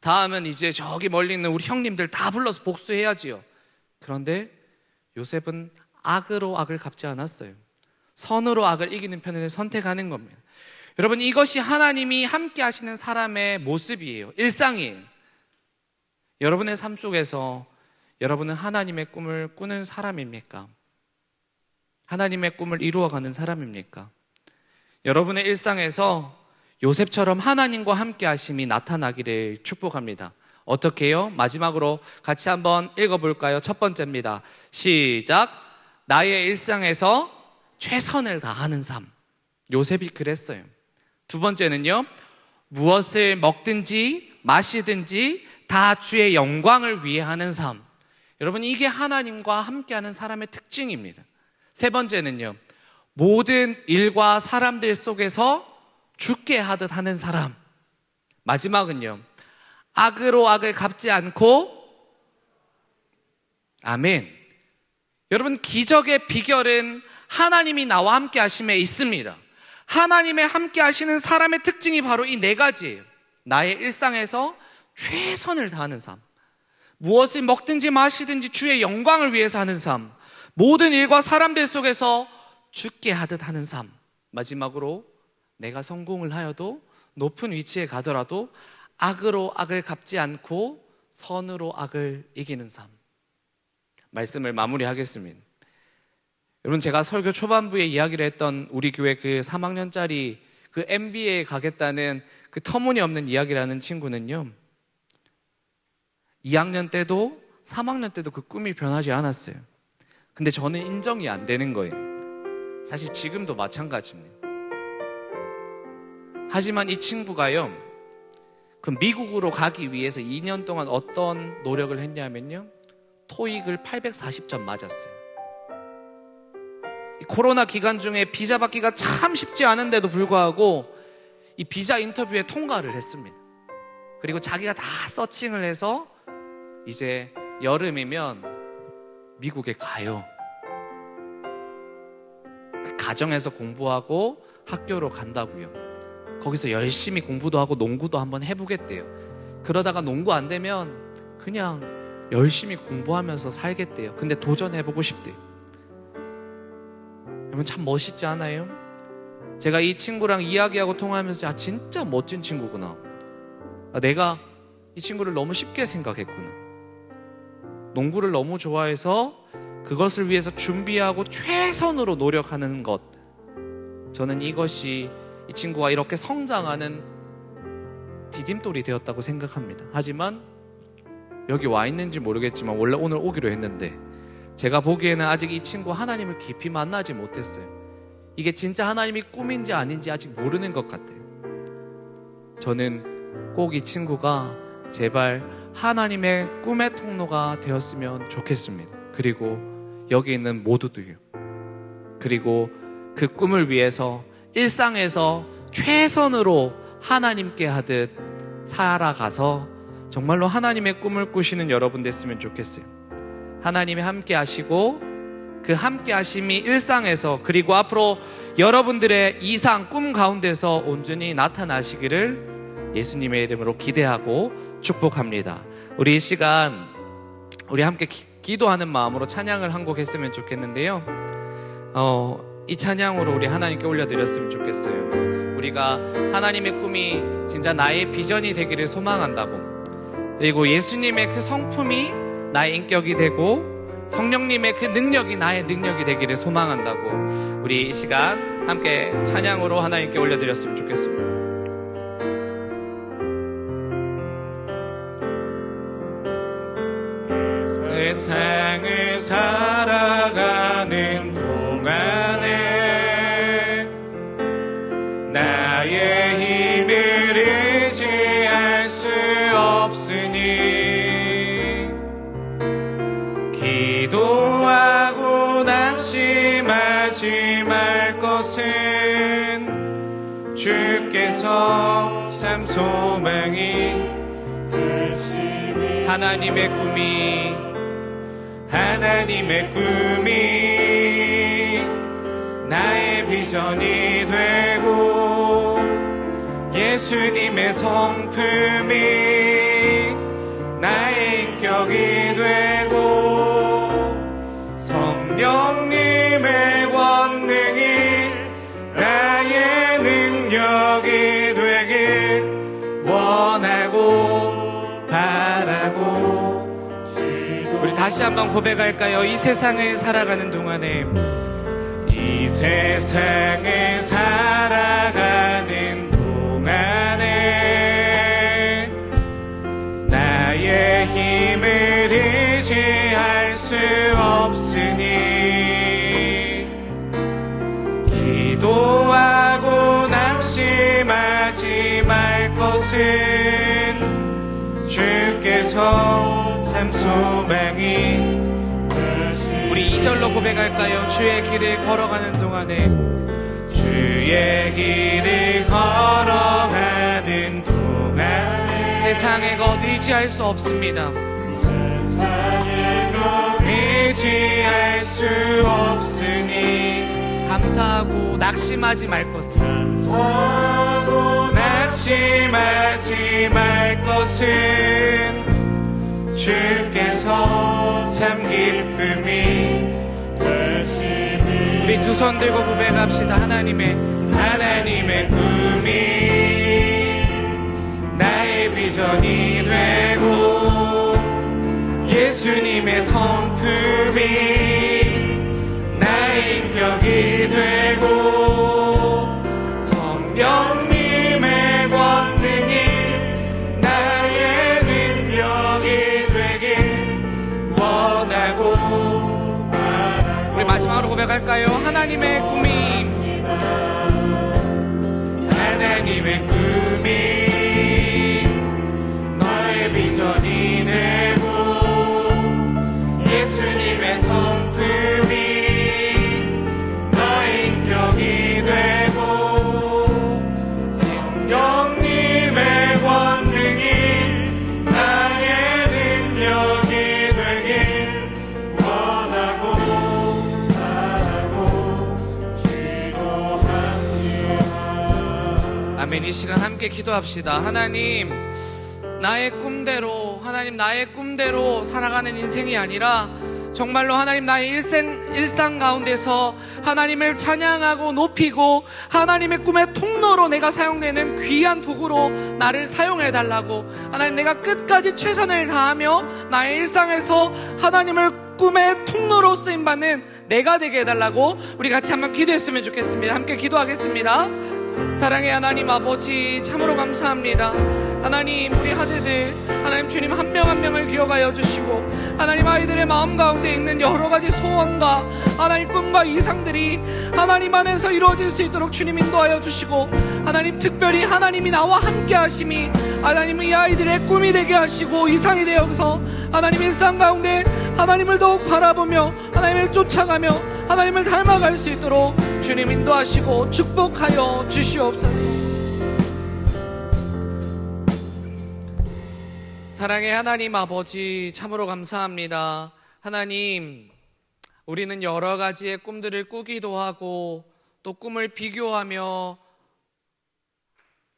다음은 이제 저기 멀리 있는 우리 형님들 다 불러서 복수해야지요. 그런데 요셉은 악으로 악을 갚지 않았어요. 선으로 악을 이기는 편을 선택하는 겁니다. 여러분, 이것이 하나님이 함께 하시는 사람의 모습이에요. 일상이에요. 여러분의 삶 속에서 여러분은 하나님의 꿈을 꾸는 사람입니까? 하나님의 꿈을 이루어가는 사람입니까? 여러분의 일상에서 요셉처럼 하나님과 함께 하심이 나타나기를 축복합니다. 어떻게 해요? 마지막으로 같이 한번 읽어볼까요? 첫 번째입니다. 시작. 나의 일상에서 최선을 다하는 삶. 요셉이 그랬어요. 두 번째는요, 무엇을 먹든지 마시든지 다 주의 영광을 위해 하는 삶. 여러분, 이게 하나님과 함께하는 사람의 특징입니다. 세 번째는요, 모든 일과 사람들 속에서 죽게 하듯 하는 사람. 마지막은요, 악으로 악을 갚지 않고. 아멘. 여러분, 기적의 비결은 하나님이 나와 함께 하심에 있습니다. 하나님의 함께 하시는 사람의 특징이 바로 이 네 가지예요. 나의 일상에서 최선을 다하는 삶, 무엇을 먹든지 마시든지 주의 영광을 위해서 하는 삶, 모든 일과 사람들 속에서 죽게 하듯 하는 삶, 마지막으로 내가 성공을 하여도 높은 위치에 가더라도 악으로 악을 갚지 않고 선으로 악을 이기는 삶. 말씀을 마무리하겠습니다. 여러분, 제가 설교 초반부에 이야기를 했던 우리 교회 그 3학년짜리 그 MBA에 가겠다는 그 터무니없는 이야기를 하는 친구는요, 2학년 때도 3학년 때도 그 꿈이 변하지 않았어요. 근데 저는 인정이 안 되는 거예요. 사실 지금도 마찬가지입니다. 하지만 이 친구가요, 그 미국으로 가기 위해서 2년 동안 어떤 노력을 했냐면요, 토익을 840점 맞았어요. 이 코로나 기간 중에 비자 받기가 참 쉽지 않은데도 불구하고 이 비자 인터뷰에 통과를 했습니다. 그리고 자기가 다 서칭을 해서 이제 여름이면 미국에 가요. 그 가정에서 공부하고 학교로 간다고요. 거기서 열심히 공부도 하고 농구도 한번 해보겠대요. 그러다가 농구 안 되면 그냥 열심히 공부하면서 살겠대요. 근데 도전해보고 싶대요. 여러분, 참 멋있지 않아요? 제가 이 친구랑 이야기하고 통화하면서 진짜 멋진 친구구나. 내가 이 친구를 너무 쉽게 생각했구나. 농구를 너무 좋아해서 그것을 위해서 준비하고 최선으로 노력하는 것, 저는 이것이 이 친구가 이렇게 성장하는 디딤돌이 되었다고 생각합니다. 하지만 여기 와 있는지 모르겠지만 원래 오늘 오기로 했는데 제가 보기에는 아직 이 친구 하나님을 깊이 만나지 못했어요. 이게 진짜 하나님이 꿈인지 아닌지 아직 모르는 것 같아요. 저는 꼭 이 친구가 제발 하나님의 꿈의 통로가 되었으면 좋겠습니다. 그리고 여기 있는 모두도요. 그리고 그 꿈을 위해서 일상에서 최선으로 하나님께 하듯 살아가서 정말로 하나님의 꿈을 꾸시는 여러분 됐으면 좋겠어요. 하나님이 함께 하시고 그 함께 하심이 일상에서 그리고 앞으로 여러분들의 이상 꿈 가운데서 온전히 나타나시기를 예수님의 이름으로 기대하고 축복합니다. 우리 이 시간 우리 함께 기도하는 마음으로 찬양을 한 곡 했으면 좋겠는데요. 이 찬양으로 우리 하나님께 올려드렸으면 좋겠어요. 우리가 하나님의 꿈이 진짜 나의 비전이 되기를 소망한다고, 그리고 예수님의 그 성품이 나의 인격이 되고 성령님의 그 능력이 나의 능력이 되기를 소망한다고, 우리 이 시간 함께 찬양으로 하나님께 올려드렸으면 좋겠습니다. 세상을 살아가는 동안에 나의 힘을 의지할 수 없으니 기도하고 낙심하지 말 것은 주께서 참 소망이 하나님의 꿈이 나의 비전이 되고 예수님의 성품이 나의 인격이 되고 성령님의 권능이 나의 능력이 되길 원하고 바라고 우리 다시 한번 고백할까요? 이 세상을 살아가는 동안에 이 세상을 살아가는 동안에 나의 힘을 의지할 수 없으니 기도하고 낙심하지 말 것은 주께서 참 소망이 우리 2절로 고백할까요? 주의 길을 걸어가는 동안에 주의 길을 걸어가는 동안에 세상의 것 의지할 수 없습니다. 세상의 것 의지할 수 없으니 감사하고 낙심하지 말 것을 감사하고 낙심하지 말 것은 주께서 참 기쁨이 되시니 우리 두 손 들고 고백합시다. 하나님의 꿈이 나의 비전이 되고 예수님의 성품이 나의 인격이 되고 성령님의 권능이 나의 능력이 되길 원하고 우리 마지막으로 고백할까요? 하나님의 꿈이 너의 비전이 되고 예수님의 성품이 너의 인격이 되고 성령님의 권능이 나의 능력이 되길 원하고 바라고 기도합니다. 아멘. 이 시간 함께 기도합시다. 하나님 나의 꿈대로 살아가는 인생이 아니라 정말로 하나님 나의 일상 가운데서 하나님을 찬양하고 높이고 하나님의 꿈의 통로로 내가 사용되는 귀한 도구로 나를 사용해달라고 하나님 내가 끝까지 최선을 다하며 나의 일상에서 하나님을 꿈의 통로로 쓰임받는 내가 되게 해달라고 우리 같이 한번 기도했으면 좋겠습니다. 함께 기도하겠습니다. 사랑의 하나님 아버지 참으로 감사합니다. 하나님 우리 하재들 하나님 주님 한 명 한 명을 기억하여 주시고 하나님 아이들의 마음 가운데 있는 여러 가지 소원과 하나님 꿈과 이상들이 하나님 안에서 이루어질 수 있도록 주님 인도하여 주시고 하나님 특별히 하나님이 나와 함께 하심이 하나님 이 아이들의 꿈이 되게 하시고 이상이 되어서 하나님 일상 가운데 하나님을 더욱 바라보며 하나님을 쫓아가며 하나님을 닮아갈 수 있도록 주님 인도하시고 축복하여 주시옵소서. 사랑의 하나님 아버지 참으로 감사합니다. 하나님 우리는 여러 가지의 꿈들을 꾸기도 하고 또 꿈을 비교하며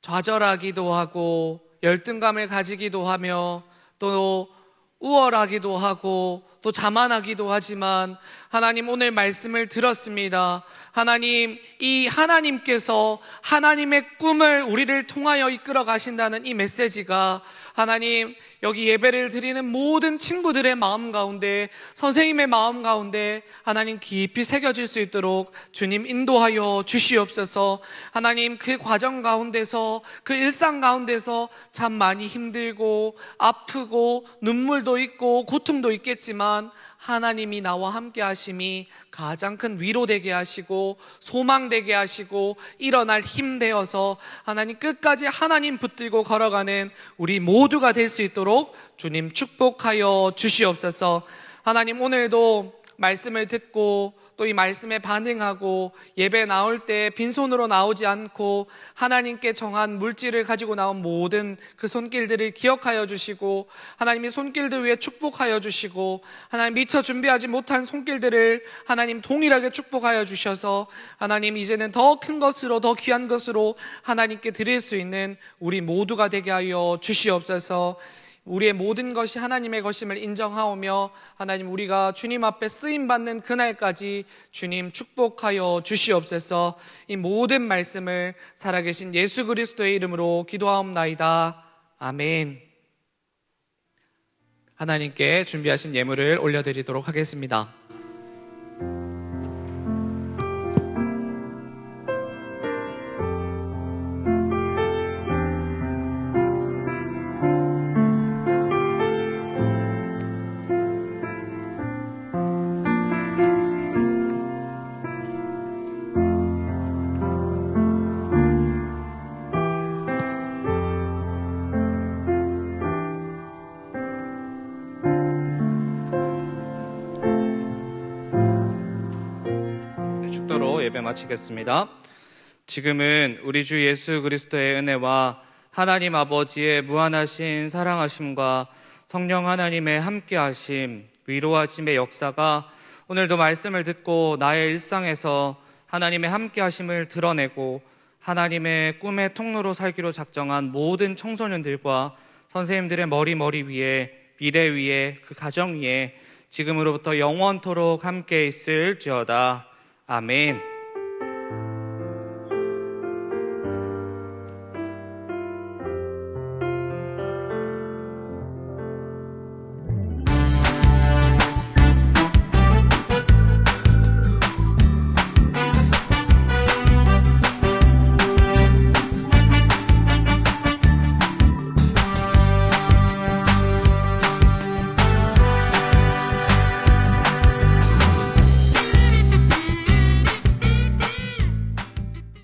좌절하기도 하고 열등감을 가지기도 하며 또 우월하기도 하고 또 자만하기도 하지만 하나님 오늘 말씀을 들었습니다. 하나님 이 하나님께서 하나님의 꿈을 우리를 통하여 이끌어 가신다는 이 메시지가 하나님 여기 예배를 드리는 모든 친구들의 마음 가운데 선생님의 마음 가운데 하나님 깊이 새겨질 수 있도록 주님 인도하여 주시옵소서. 하나님 그 과정 가운데서 그 일상 가운데서 참 많이 힘들고 아프고 눈물도 있고 고통도 있겠지만 있지만 하나님이 나와 함께 하심이 가장 큰 위로되게 하시고 소망되게 하시고 일어날 힘 되어서 하나님 끝까지 하나님 붙들고 걸어가는 우리 모두가 될 수 있도록 주님 축복하여 주시옵소서. 하나님, 오늘도 말씀을 듣고 또 이 말씀에 반응하고 예배 나올 때 빈손으로 나오지 않고 하나님께 정한 물질을 가지고 나온 모든 그 손길들을 기억하여 주시고, 하나님이 손길들 위해 축복하여 주시고, 하나님 미처 준비하지 못한 손길들을 하나님 동일하게 축복하여 주셔서 하나님 이제는 더 큰 것으로 더 귀한 것으로 하나님께 드릴 수 있는 우리 모두가 되게 하여 주시옵소서. 우리의 모든 것이 하나님의 것임을 인정하오며 하나님 우리가 주님 앞에 쓰임받는 그날까지 주님 축복하여 주시옵소서. 이 모든 말씀을 살아계신 예수 그리스도의 이름으로 기도하옵나이다. 아멘. 하나님께 준비하신 예물을 올려드리도록 하겠습니다. 예배 마치겠습니다. 지금은 우리 주 예수 그리스도의 은혜와 하나님 아버지의 무한하신 사랑하심과 성령 하나님의 함께하심, 위로하심의 역사가 오늘도 말씀을 듣고 나의 일상에서 하나님의 함께하심을 드러내고 하나님의 꿈의 통로로 살기로 작정한 모든 청소년들과 선생님들의 머리 위에, 미래 위에, 그 가정 위에 지금으로부터 영원토록 함께 있을지어다. 아멘.